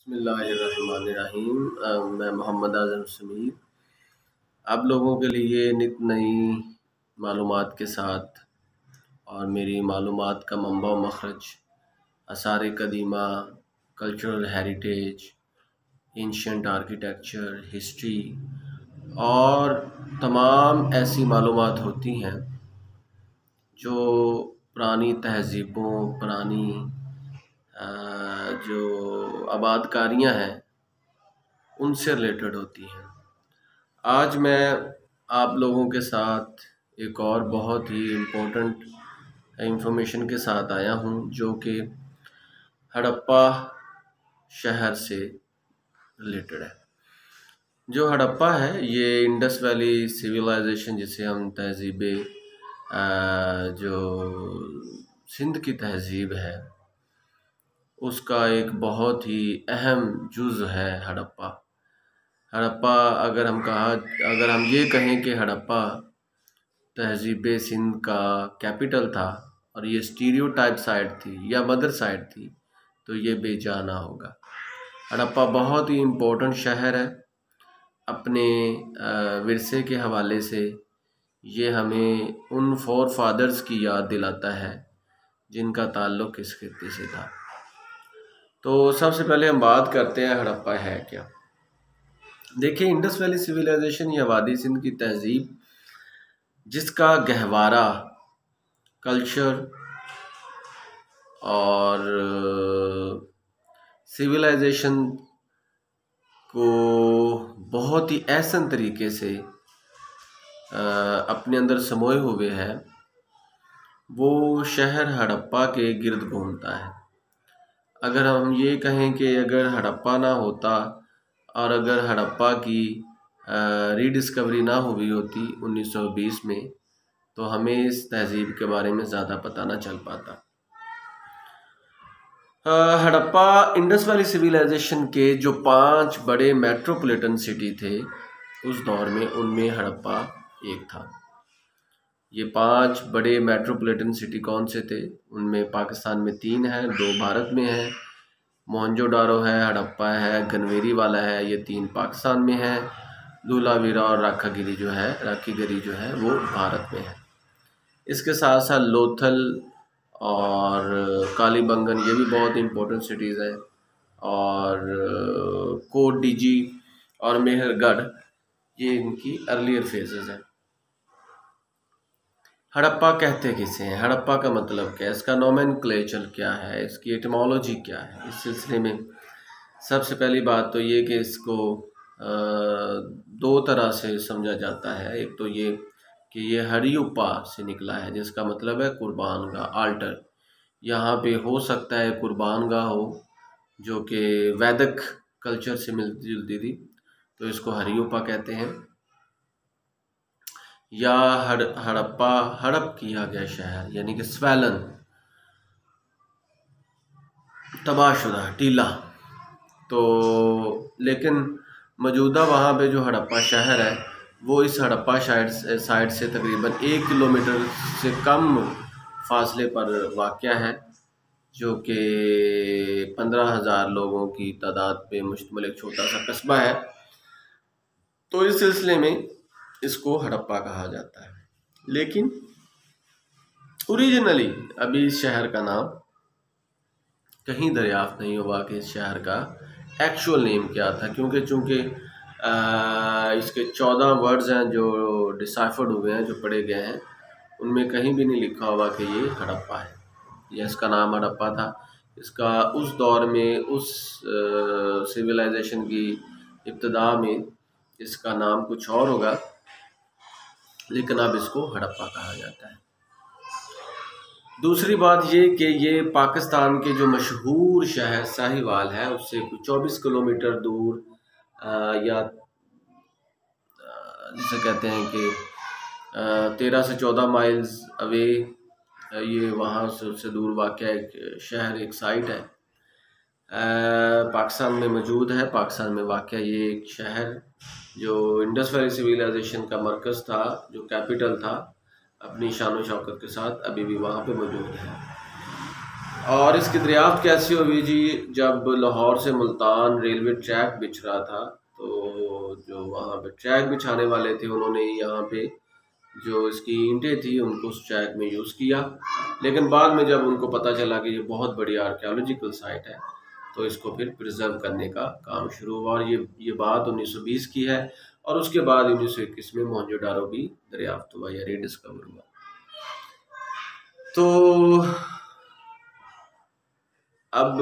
बिस्मिल्लाहिर्रहमानिर्रहीम। मैं मोहम्मद आज़म समीर आप लोगों के लिए नित नई मालूमात के साथ और मेरी मालूमात का मंबा व मखरज आसार कदीमा, cultural heritage, ancient architecture, history और तमाम ऐसी मालूमात होती हैं जो पुरानी तहज़ीबों, पुरानी जो आबादकारियाँ हैं उनसे रिलेटेड होती हैं। आज मैं आप लोगों के साथ एक और बहुत ही इम्पोर्टेंट इंफॉर्मेशन के साथ आया हूँ जो कि हड़प्पा शहर से रिलेटेड है। जो हड़प्पा है ये इंडस वैली सिविलाइजेशन जिसे हम तहज़ीब जो सिंध की तहज़ीब है उसका एक बहुत ही अहम जुज़ है हड़प्पा। हड़प्पा अगर हम ये कहें कि हड़प्पा तहज़ीब सिंध का कैपिटल था और ये स्टीरियोटाइप साइट थी या मदर साइट थी तो ये बेजाना होगा। हड़प्पा बहुत ही इम्पोर्टेंट शहर है अपने विरसे के हवाले से। ये हमें उन फोर फादर्स की याद दिलाता है जिनका ताल्लुक़ इस खित्ते से था। तो सबसे पहले हम बात करते हैं हड़प्पा है क्या। देखिए, इंडस वैली सिविलाइजेशन या वादी सिंध की तहज़ीब जिसका गहवारा कल्चर और सिविलाइजेशन को बहुत ही ऐसन तरीके से अपने अंदर समोए हुए है, वो शहर हड़प्पा के गिर्द घूमता है। अगर हम ये कहें कि अगर हड़प्पा ना होता और अगर हड़प्पा की रीडिस्कवरी ना हुई होती 1920 में तो हमें इस तहज़ीब के बारे में ज़्यादा पता ना चल पाता। हड़प्पा इंडस वैली सिविलाइजेशन के जो 5 बड़े मेट्रोपॉलिटन सिटी थे उस दौर में, उनमें हड़प्पा एक था। ये 5 बड़े मेट्रोपॉलिटन सिटी कौन से थे? उनमें पाकिस्तान में 3 हैं, 2 भारत में हैं। मोहनजोदारो है, हड़प्पा है, गनवेरी वाला है, ये 3 पाकिस्तान में है। धूलावीरा और राखागिरी जो है वो भारत में है। इसके साथ साथ लोथल और कालीबंगन ये भी बहुत इंपॉर्टेंट सिटीज़ हैं, और कोट डीजी और मेहरगढ़ ये इनकी अर्लियर फेजेस हैं। हड़प्पा कहते किसे हैं? हड़प्पा का मतलब क्या है? इसका नोमेनक्लेचर क्या है? इसकी एटिमोलॉजी क्या है? इस सिलसिले में सबसे पहली बात तो ये कि इसको 2 तरह से समझा जाता है। एक तो ये कि ये हरियुप्पा से निकला है जिसका मतलब है कुर्बान गाह, आल्टर। यहाँ पे हो सकता है कुर्बान गाह हो जो कि वैदिक कल्चर से मिलती जुलती थी, तो इसको हरियुप्पा कहते हैं। या हड़प्पा हड़प किया गया शहर यानी कि स्वैलन, तबाहशुदा, टीला। तो लेकिन मौजूदा वहाँ पे जो हड़प्पा शहर है वो इस हड़प्पा साइड से तकरीबन 1 किलोमीटर से कम फासले पर वाक़या है, जो कि 15,000 लोगों की तादाद पे मुश्तमिल एक छोटा सा कस्बा है। तो इस सिलसिले में इसको हड़प्पा कहा जाता है। लेकिन ओरिजिनली अभी इस शहर का नाम कहीं दरियाफ्त नहीं हुआ कि इस शहर का एक्चुअल नेम क्या था, क्योंकि चूँकि इसके 14 वर्ड्स हैं जो डिसाइफर्ड हुए हैं, जो पढ़े गए हैं, उनमें कहीं भी नहीं लिखा हुआ कि ये हड़प्पा है या इसका नाम हड़प्पा था। इसका उस दौर में, उस सिविलाइजेशन की इब्तिदा में इसका नाम कुछ और होगा, लेकिन अब इसको हड़प्पा कहा जाता है। दूसरी बात ये कि ये पाकिस्तान के जो मशहूर शहर साहिवाल है उससे 24 किलोमीटर दूर या जिसे कहते हैं कि 13 से 14 माइल्स अवे, ये वहाँ से उससे दूर वाक़या एक शहर, एक साइट है, पाकिस्तान में मौजूद है। पाकिस्तान में वाक़या ये एक शहर जो इंडस वैली सिविलाइजेशन का मरकज़ था, जो कैपिटल था, अपनी शान व शौकत के साथ अभी भी वहाँ पे मौजूद है। और इसकी दरियाफ्त कैसी हुई जी, जब लाहौर से मुल्तान रेलवे ट्रैक बिछ रहा था तो जो वहाँ पे ट्रैक बिछाने वाले थे उन्होंने यहाँ पे जो इसकी ईंटें थी उनको उस ट्रैक में यूज़ किया। लेकिन बाद में जब उनको पता चला कि ये बहुत बड़ी आर्कियोलॉजिकल साइट है तो इसको फिर प्रिजर्व करने का काम शुरू हुआ। और ये बात 1920 की है। और उसके बाद 1921 में मोहनजोदारो भी दरियाफ्त हुआ या रीडिस्कवर हुआ। तो अब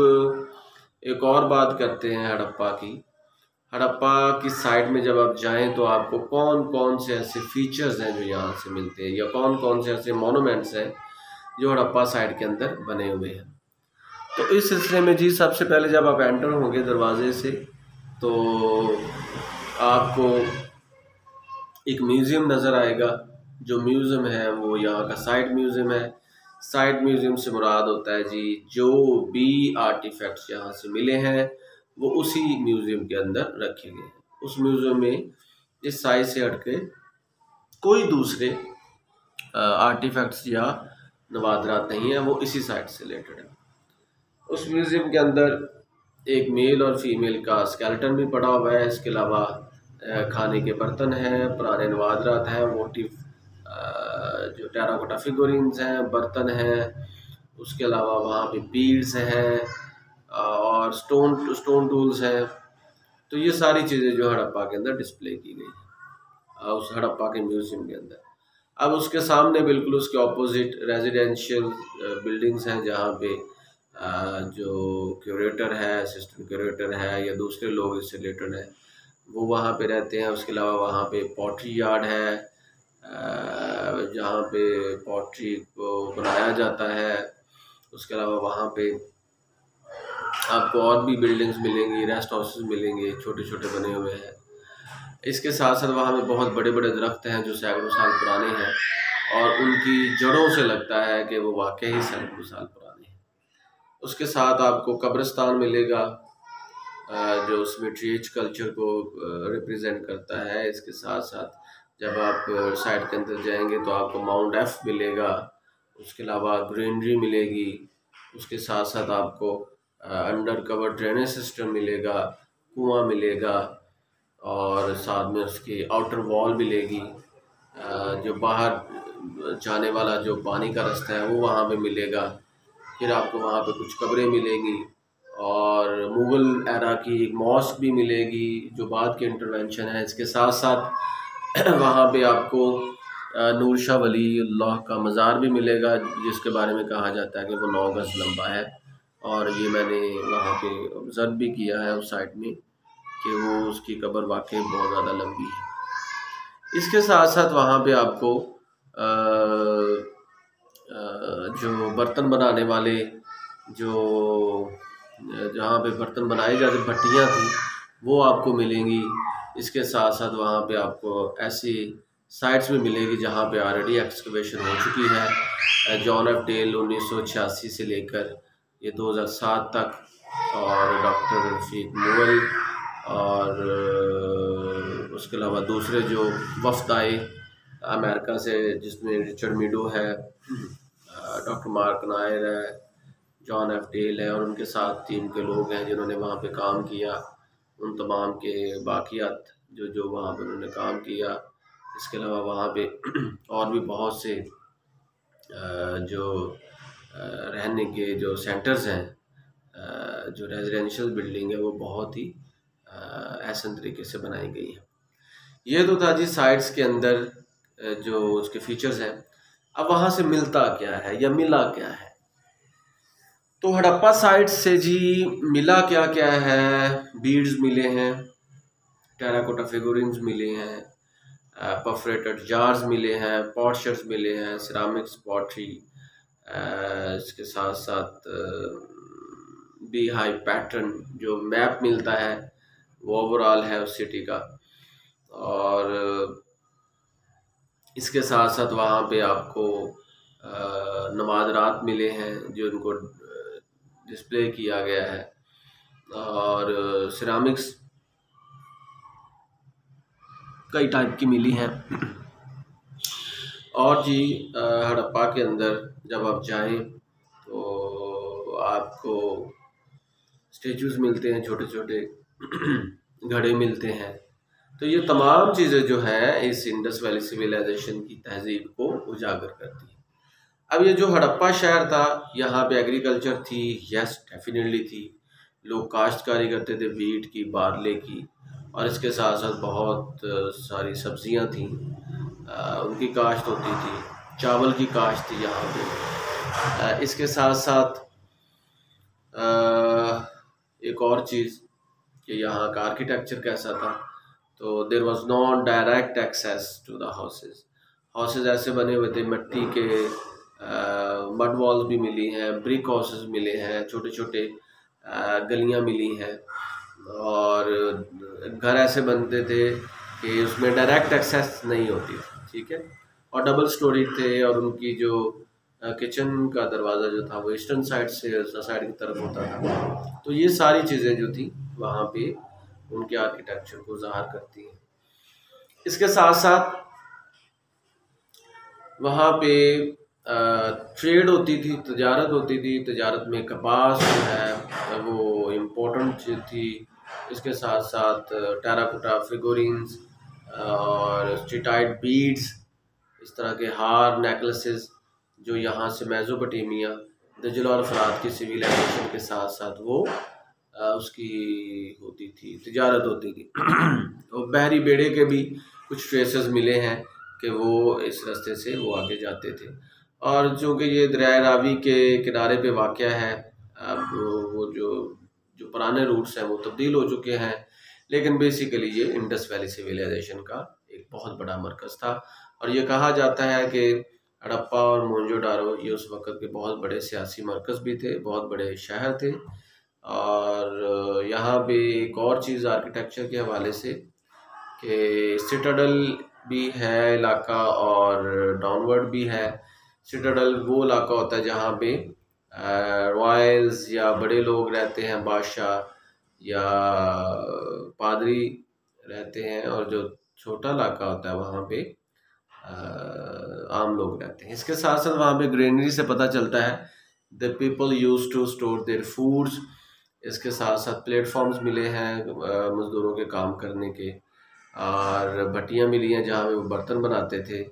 एक और बात करते हैं हड़प्पा की। हड़प्पा की साइट में जब आप जाएं तो आपको कौन कौन से ऐसे फीचर्स हैं जो यहाँ से मिलते हैं, या कौन कौन से ऐसे मोनूमेंट्स हैं जो हड़प्पा साइट के अंदर बने हुए हैं। तो इस सिलसिले में जी, सबसे पहले जब आप एंटर होंगे दरवाजे से तो आपको एक म्यूज़ियम नज़र आएगा। जो म्यूज़ियम है वो यहाँ का साइट म्यूज़ियम है। साइट म्यूज़ियम से मुराद होता है जी जो भी आर्टिफैक्ट्स यहाँ से मिले हैं वो उसी म्यूज़ियम के अंदर रखे गए हैं। उस म्यूज़ियम में इस साइट से हटके कोई दूसरे आर्टिफैक्ट्स या नवादरात नहीं है, वो इसी साइट से रिलेटेड है। उस म्यूज़ियम के अंदर एक मेल और फीमेल का स्केलेटन भी पड़ा हुआ है। इसके अलावा खाने के बर्तन हैं, पुराने नवादरात हैं, वोटिव जो टेराकोटा फिगुरिन्स हैं, बर्तन हैं। उसके अलावा वहाँ पे बीड्स हैं और स्टोन टूल्स हैं। तो ये सारी चीज़ें जो हड़प्पा के अंदर डिस्प्ले की गई है उस हड़प्पा के म्यूज़ियम के अंदर। अब उसके सामने बिल्कुल उसके ऑपोजिट रेजिडेंशियल बिल्डिंग्स हैं जहाँ पे जो क्यूरेटर है, असिस्टेंट क्यूरेटर है या दूसरे लोग इससे रिलेटेड हैं वो वहाँ पे रहते हैं। उसके अलावा वहाँ पे पॉटरी यार्ड है जहाँ पे पॉटरी को बनाया जाता है। उसके अलावा वहाँ पे आपको और भी बिल्डिंग्स मिलेंगी, रेस्ट हाउसेस मिलेंगे, छोटे छोटे बने हुए हैं। इसके साथ साथ वहाँ पे बहुत बड़े बड़े दरख्त हैं जो सैकड़ों साल पुराने हैं और उनकी जड़ों से लगता है कि वो वाकई ही सैकड़ों साल पुराने हैं। उसके साथ आपको कब्रिस्तान मिलेगा जो स्मिट्रिएज कल्चर को रिप्रेजेंट करता है। इसके साथ साथ जब आप साइट के अंदर जाएंगे तो आपको माउंट एफ मिलेगा। उसके अलावा ग्रीनरी मिलेगी। उसके साथ साथ आपको अंडर कवर ड्रेनेज सिस्टम मिलेगा, कुआं मिलेगा और साथ में उसकी आउटर वॉल मिलेगी। जो बाहर जाने वाला जो पानी का रास्ता है वो वहाँ पे मिलेगा। फिर आपको वहाँ पे कुछ कब्रें मिलेंगी और मुग़ल एरा की एक मॉस्क भी मिलेगी जो बाद के इंटरवेंशन है। इसके साथ साथ वहाँ पे आपको नूर शाह वलीउल्लाह का मज़ार भी मिलेगा जिसके बारे में कहा जाता है कि वो 9 गज़ लंबा है। और ये मैंने वहाँ पे ऑब्ज़र्व भी किया है उस साइट में कि वो उसकी कब्र वाकई बहुत ज़्यादा लंबी है। इसके साथ साथ वहाँ पे आपको जो बर्तन बनाने वाले जो जहाँ पे बर्तन बनाए जाते भट्टियाँ थी वो आपको मिलेंगी। इसके साथ साथ वहाँ पे आपको ऐसी साइट्स भी मिलेगी जहाँ पे ऑलरेडी एक्सकवेशन हो चुकी है। जॉन एफ डेल 1986 से लेकर ये 2007 तक और डॉक्टर रफ़ीक मुगल और उसके अलावा दूसरे जो वफ़द आए अमेरिका से जिसमें रिचर्ड मीडो है, डॉक्टर मार्क नायर है, जॉन एफ डेल है और उनके साथ टीम के लोग हैं जिन्होंने वहाँ पे काम किया। उन तमाम के बाकियात जो वहाँ पे उन्होंने काम किया। इसके अलावा वहाँ पे और भी बहुत से जो रहने के जो सेंटर्स हैं, जो रेजिडेंशियल बिल्डिंग है वो बहुत ही ऐसे तरीके से बनाई गई है। ये तो था जी साइट्स के अंदर जो उसके फीचर्स हैं। अब वहाँ से मिलता क्या है या मिला क्या है? तो हड़प्पा साइट्स से जी मिला क्या क्या है? बीड्स मिले हैं, टेराकोटा फिगुरिन्स मिले हैं, परफोरेटेड जार्स मिले हैं, पॉटशर्स मिले हैं, सिरामिक्स पॉटरी, इसके साथ साथ बी हाई पैटर्न जो मैप मिलता है वो ओवरऑल है उस सिटी का। और इसके साथ साथ वहाँ पे आपको नवादरात मिले हैं जो उनको डिस्प्ले किया गया है और सिरामिक्स कई टाइप की मिली हैं। और जी हड़प्पा के अंदर जब आप जाएं तो आपको स्टेचूज मिलते हैं, छोटे छोटे घड़े मिलते हैं। तो ये तमाम चीज़ें जो हैं इस इंडस वैली सिविलाइजेशन की तहजीब को उजागर करती हैं। अब ये जो हड़प्पा शहर था, यहाँ पे एग्रीकल्चर थी, यस डेफिनेटली थी। लोग काश्तकारी करते थे वीट की, बारले की, और इसके साथ साथ बहुत सारी सब्जियां थीं, उनकी काश्त होती थी, चावल की काश्त थी यहाँ पे। इसके साथ साथ एक और चीज़ कि यहाँ का आर्किटेक्चर कैसा था, तो there was no direct access to the houses. Houses ऐसे बने हुए थे मिट्टी के, मड वॉल्स भी मिली हैं, ब्रिक हाउसेज मिले हैं, छोटे छोटे गलियां मिली हैं, और घर ऐसे बनते थे कि उसमें डायरेक्ट एक्सेस नहीं होती थी, ठीक है, और डबल स्टोरी थे, और उनकी जो किचन का दरवाज़ा जो था वो ईस्टर्न साइड से साइड की तरफ होता था। तो ये सारी चीज़ें जो थी वहाँ पे उनके आर्किटेक्चर को ज़ाहिर करती हैं। इसके साथ साथ वहाँ पे ट्रेड होती थी, तजारत होती थी। तजारत में कपास जो है वो इम्पोर्टेंट चीज़ थी। इसके साथ साथ टेराकोटा फिगोरिन्स और स्ट्रीटाइड बीड्स, इस तरह के हार, नेकलेसेस जो यहाँ से मेसोपोटामिया, दजल और फरात की सिविलाइजेशन के साथ साथ वो उसकी होती थी, तिजारत होती थी। और बहरी बेड़े के भी कुछ ट्रेसेस मिले हैं कि वो इस रास्ते से वो आगे जाते थे। और चूँकि ये दरिया रावी के किनारे पे वाक़या है, अब वो जो जो पुराने रूट्स हैं वो तब्दील हो चुके हैं, लेकिन बेसिकली ये इंडस वैली सिविलाइजेशन का एक बहुत बड़ा मरकज़ था। और ये कहा जाता है कि हड़प्पा और मोहनजोदारो ये उस वक़्त के बहुत बड़े सियासी मरकज़ भी थे, बहुत बड़े शहर थे। और यहाँ पे एक और चीज़ आर्किटेक्चर के हवाले से कि सिटाडल भी है इलाका और डाउनवर्ड भी है। सिटाडल वो इलाका होता है जहाँ पे रॉयल्स या बड़े लोग रहते हैं, बादशाह या पादरी रहते हैं, और जो छोटा इलाका होता है वहाँ पे आम लोग रहते हैं। इसके साथ साथ वहाँ पे ग्रेनरी से पता चलता है the people use to store their foods. इसके साथ साथ प्लेटफॉर्म्स मिले हैं मज़दूरों के काम करने के, और भट्टियाँ मिली हैं जहाँ पे वो बर्तन बनाते थे।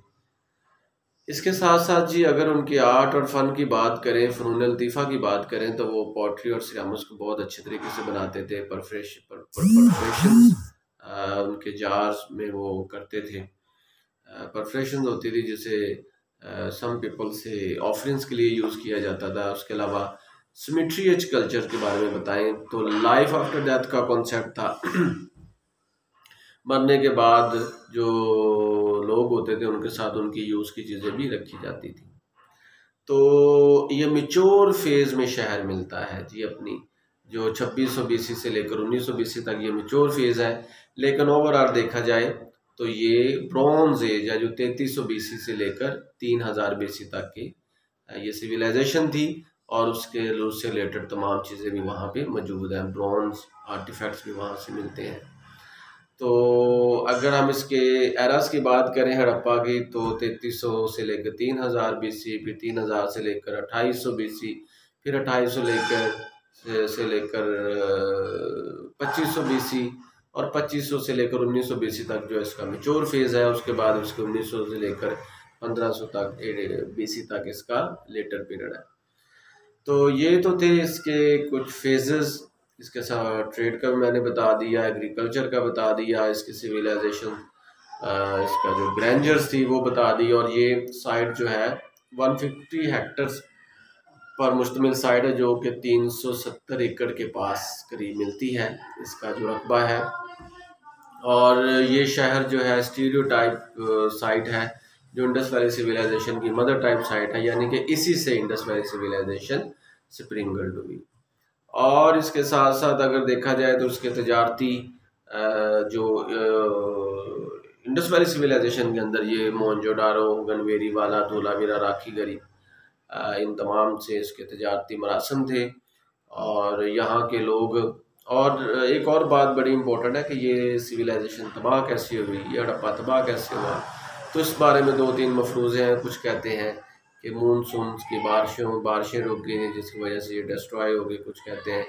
इसके साथ साथ जी अगर उनकी आर्ट और फ़न की बात करें, फ़नून लतीफ़ा की बात करें, तो वो पॉटरी और सिरामिक्स को बहुत अच्छे तरीके से बनाते थे। परफरेशंस उनके जार्स में वो करते थे। परफरेशंस होती थी जिसे सम पीपल से ऑफरिंग्स के लिए यूज़ किया जाता था। उसके अलावा सिमेट्री एज कल्चर के बारे में बताएं तो लाइफ आफ्टर डेथ का कॉन्सेप्ट था। मरने के बाद जो लोग होते थे उनके साथ उनकी यूज़ की चीज़ें भी रखी जाती थी। तो ये मैच्योर फेज़ में शहर मिलता है जी अपनी, जो 2600 BC से लेकर 1900 BC तक ये मैच्योर फेज़ है। लेकिन ओवरऑल देखा जाए तो ये ब्रॉन्ज एज है जो 3300 BC से लेकर 3000 BC तक की ये सिविलाइजेशन थी, और उससे रिलेटेड तमाम चीज़ें भी वहाँ पे मौजूद हैं। ब्रॉन्ज आर्टिफैक्ट्स भी वहाँ से मिलते हैं। तो अगर हम इसके एरास की बात करें हड़प्पा की, तो 3300 से लेकर 3000 BC, फिर 3000 से लेकर 2800 BC, फिर 2800 से लेकर 2500 BC, और 2500 से लेकर 1900 BC तक जो इसका मैच्योर फेज़ है। उसके बाद उसके 1900 से लेकर 1500 तक BC तक इसका लेटर पीरियड है। तो ये तो थे इसके कुछ फेजेस। इसके साथ ट्रेड का भी मैंने बता दिया, एग्रीकल्चर का बता दिया, इसकी सिविलाइजेशन, इसका जो ग्रैंडर्स थी वो बता दी। और ये साइट जो है 150 हेक्टर्स पर मुश्तमिल साइट है, जो कि 370 एकड़ के पास करीब मिलती है इसका जो रकबा है। और ये शहर जो है स्टीरियोटाइप साइट है, जो इंडस वैली सिविलाइजेशन की मदर टाइप साइट है, यानी कि इसी से इंडस वैली सिविलाइजेशन स्प्रिंगल्ड हुई। और इसके साथ साथ अगर देखा जाए तो उसके तजारती जो इंडस वैली सिविलाइजेशन के अंदर ये मोहनजोदारो, गनवेरी वाला, धोलावीरा, राखीगढ़ी, इन तमाम से इसके तजारती मरासम थे। और यहाँ के लोग, और एक और बात बड़ी इम्पोर्टेंट है कि ये सिविलाइजेशन तबाह कैसे हुई, ये हड़प्पा तबाह कैसे हुआ, तो इस बारे में 2-3 मफरूज़े हैं। कुछ कहते हैं कि मानसून की बारिशें रुक गई हैं जिसकी वजह से ये डिस्ट्रॉय हो गई। कुछ कहते हैं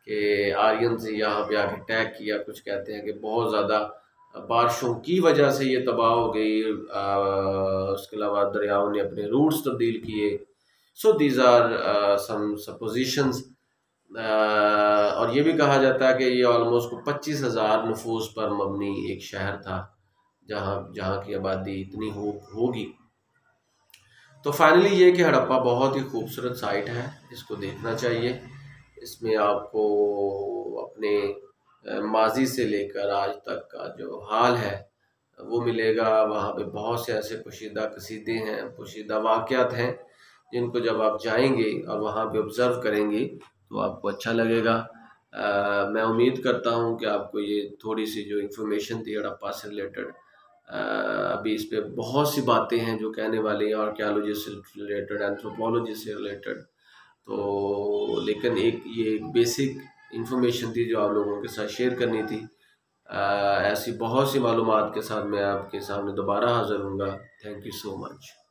कि आर्यंस यहाँ पे आके अटैक किया, कुछ कहते हैं कि बहुत ज़्यादा बारिशों की वजह से ये तबाह हो गई। उसके अलावा दरियाओं ने अपने रूट्स तब्दील किए। So these are some suppositions. और ये भी कहा जाता है कि ये ऑलमोस्ट 25,000 नफूस पर मबनी एक शहर था, जहाँ जहाँ की आबादी इतनी होगी। तो फाइनली ये कि हड़प्पा बहुत ही खूबसूरत साइट है, इसको देखना चाहिए। इसमें आपको अपने माजी से लेकर आज तक का जो हाल है वो मिलेगा। वहाँ पे बहुत से ऐसे पोशीदा कसीदे हैं, पोशीदा वाक़यात हैं, जिनको जब आप जाएंगे और वहाँ पे ऑब्ज़र्व करेंगे तो आपको अच्छा लगेगा। मैं उम्मीद करता हूँ कि आपको ये थोड़ी सी जो इन्फॉर्मेशन थी हड़प्पा से रिलेटेड, अभी इस पे बहुत सी बातें हैं जो कहने वाली हैं, आर्कियोलॉजी से रिलेटेड, एंथ्रोपोलॉजी से रिलेटेड। तो लेकिन ये एक बेसिक इन्फॉर्मेशन थी जो आप लोगों के साथ शेयर करनी थी। ऐसी बहुत सी मालूमात के साथ मैं आपके सामने दोबारा हाज़िर हूँगा। Thank you so much.